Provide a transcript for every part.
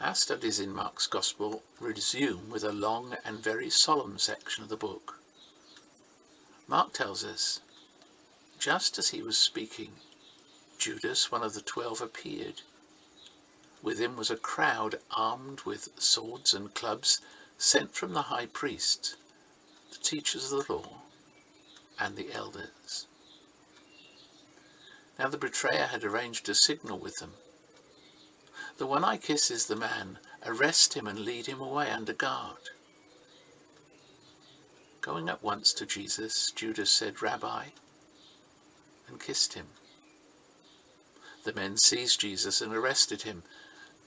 Our studies in Mark's Gospel resume with a long and very solemn section of the book. Mark tells us, just as he was speaking, Judas, one of the 12, appeared. With him was a crowd armed with swords and clubs, sent from the high priests, the teachers of the law, and the elders. Now the betrayer had arranged a signal with them. "The one I kiss is the man. Arrest him and lead him away under guard." Going up once to Jesus, Judas said, "Rabbi," and kissed him. The men seized Jesus and arrested him.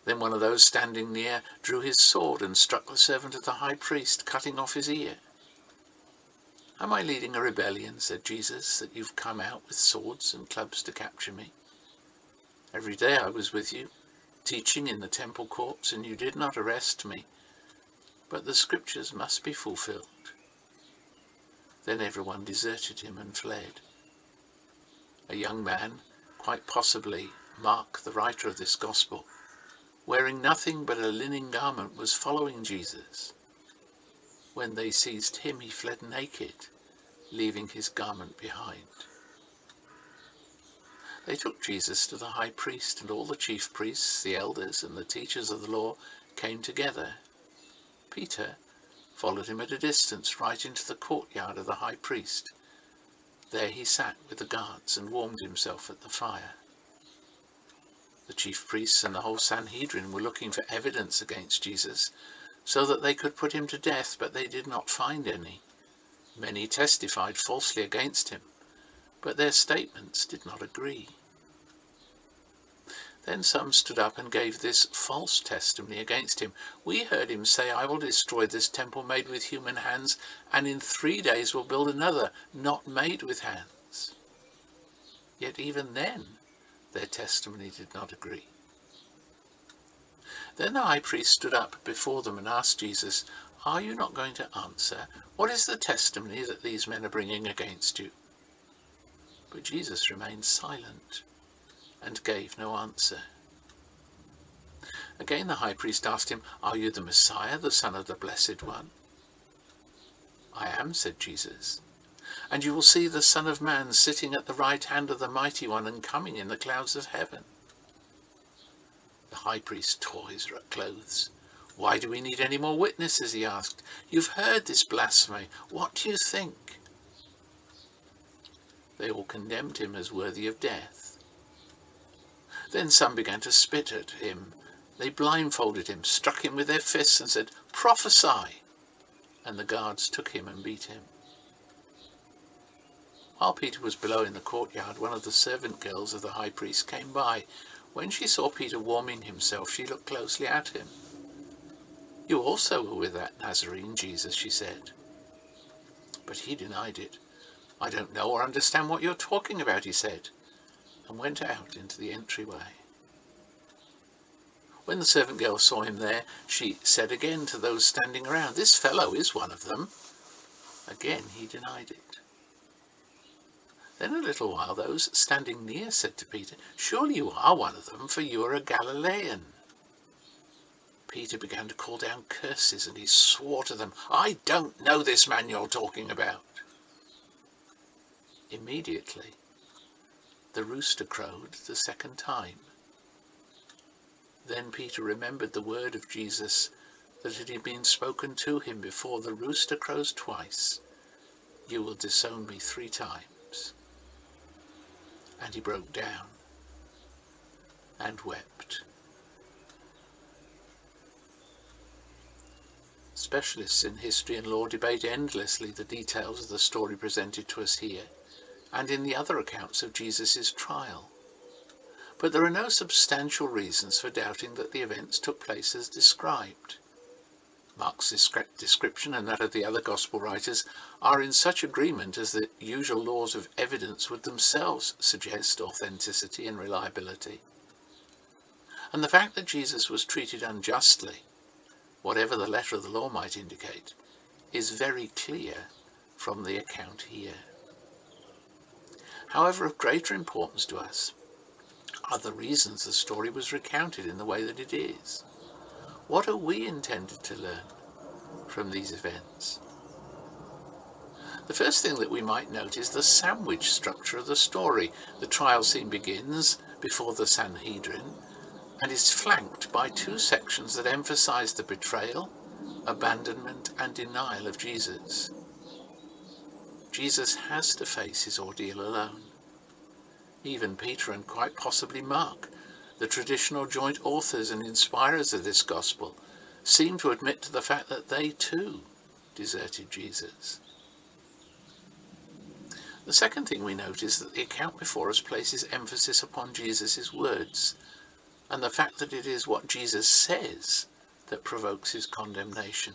Then one of those standing near drew his sword and struck the servant of the high priest, cutting off his ear. "Am I leading a rebellion," said Jesus, "that you've come out with swords and clubs to capture me? Every day I was with you, teaching in the temple courts, and you did not arrest me, but the scriptures must be fulfilled." Then everyone deserted him and fled. A young man, quite possibly Mark, the writer of this gospel, wearing nothing but a linen garment, was following Jesus. When they seized him, he fled naked, leaving his garment behind. They took Jesus to the high priest, and all the chief priests, the elders, and the teachers of the law came together. Peter followed him at a distance right into the courtyard of the high priest. There he sat with the guards and warmed himself at the fire. The chief priests and the whole Sanhedrin were looking for evidence against Jesus, so that they could put him to death, but they did not find any. Many testified falsely against him, but their statements did not agree. Then some stood up and gave this false testimony against him. "We heard him say, 'I will destroy this temple made with human hands, and in 3 days will build another, not made with hands.'" Yet even then, their testimony did not agree. Then the high priest stood up before them and asked Jesus, "Are you not going to answer? What is the testimony that these men are bringing against you?" But Jesus remained silent and gave no answer. Again the high priest asked him, "Are you the Messiah, the Son of the Blessed One?" "I am," said Jesus. "And you will see the Son of Man sitting at the right hand of the Mighty One and coming in the clouds of heaven." The high priest tore his clothes. "Why do we need any more witnesses?" he asked. "You've heard this blasphemy. What do you think?" They all condemned him as worthy of death. Then some began to spit at him. They blindfolded him, struck him with their fists, and said, "Prophesy!" And the guards took him and beat him. While Peter was below in the courtyard, one of the servant girls of the high priest came by. When she saw Peter warming himself, she looked closely at him. "You also were with that Nazarene, Jesus," she said. But he denied it. "I don't know or understand what you're talking about," he said, and went out into the entryway. When the servant girl saw him there, she said again to those standing around, "This fellow is one of them." Again he denied it. Then a little while those standing near said to Peter, "Surely you are one of them, for you are a Galilean." Peter began to call down curses, and he swore to them, "I don't know this man you're talking about." Immediately the rooster crowed the second time. Then Peter remembered the word of Jesus that had been spoken to him, "Before the rooster crows twice, you will disown me 3 times." And he broke down and wept. Specialists in history and law debate endlessly the details of the story presented to us here and in the other accounts of Jesus' trial. But there are no substantial reasons for doubting that the events took place as described. Mark's description and that of the other gospel writers are in such agreement as the usual laws of evidence would themselves suggest authenticity and reliability. And the fact that Jesus was treated unjustly, whatever the letter of the law might indicate, is very clear from the account here. However, of greater importance to us are the reasons the story was recounted in the way that it is. What are we intended to learn from these events? The first thing that we might note is the sandwich structure of the story. The trial scene begins before the Sanhedrin and is flanked by two sections that emphasize the betrayal, abandonment, and denial of Jesus. Jesus has to face his ordeal alone. Even Peter and quite possibly Mark, the traditional joint authors and inspirers of this gospel, seem to admit to the fact that they too deserted Jesus. The second thing we note is that the account before us places emphasis upon Jesus' words and the fact that it is what Jesus says that provokes his condemnation.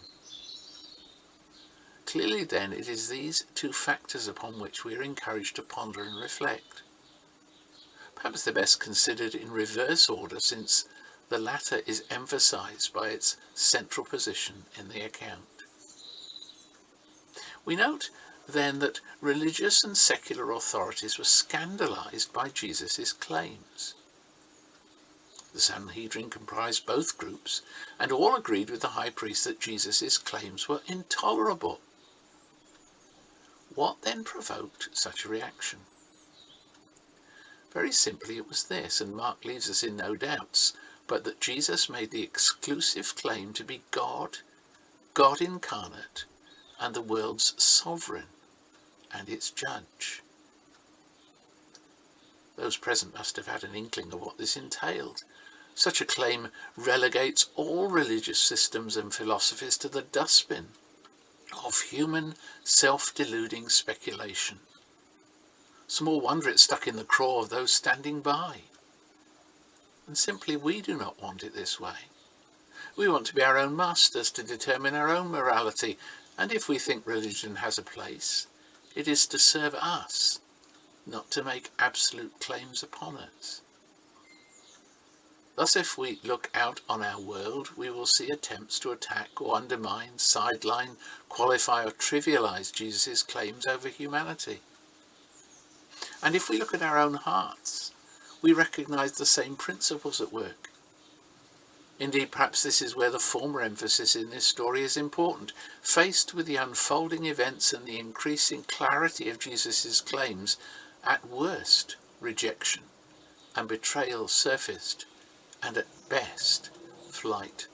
Clearly then it is these two factors upon which we are encouraged to ponder and reflect. Perhaps they're best considered in reverse order, since the latter is emphasized by its central position in the account. We note then that religious and secular authorities were scandalized by Jesus' claims. The Sanhedrin comprised both groups, and all agreed with the high priest that Jesus' claims were intolerable. What then provoked such a reaction? Very simply it was this, and Mark leaves us in no doubts, but that Jesus made the exclusive claim to be God, God incarnate, and the world's sovereign and its judge. Those present must have had an inkling of what this entailed. Such a claim relegates all religious systems and philosophies to the dustbin of human self-deluding speculation. Small wonder it stuck in the craw of those standing by. And simply we do not want it this way. We want to be our own masters, to determine our own morality, and if we think religion has a place, it is to serve us, not to make absolute claims upon us. Thus, if we look out on our world, we will see attempts to attack or undermine, sideline, qualify or trivialize Jesus' claims over humanity. And if we look at our own hearts, we recognize the same principles at work. Indeed, perhaps this is where the former emphasis in this story is important. Faced with the unfolding events and the increasing clarity of Jesus' claims, at worst, rejection and betrayal surfaced, and at best, flight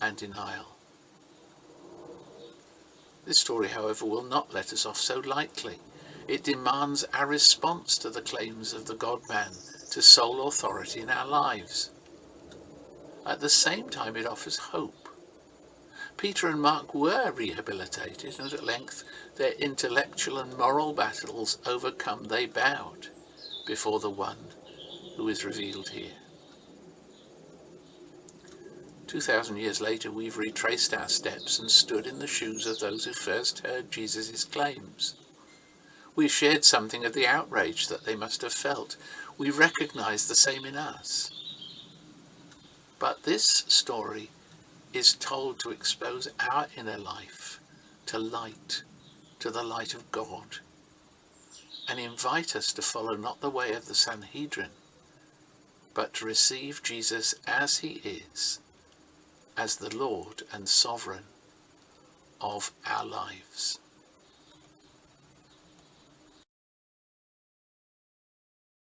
and denial. This story, however, will not let us off so lightly. It demands our response to the claims of the God-man to sole authority in our lives. At the same time, it offers hope. Peter and Mark were rehabilitated, and at length, their intellectual and moral battles overcome, they bowed before the one who is revealed here. 2,000 years later, we've retraced our steps and stood in the shoes of those who first heard Jesus' claims. We've shared something of the outrage that they must have felt. We recognize the same in us. But this story is told to expose our inner life to light, to the light of God, and invite us to follow not the way of the Sanhedrin, but to receive Jesus as he is, as the Lord and Sovereign of our lives.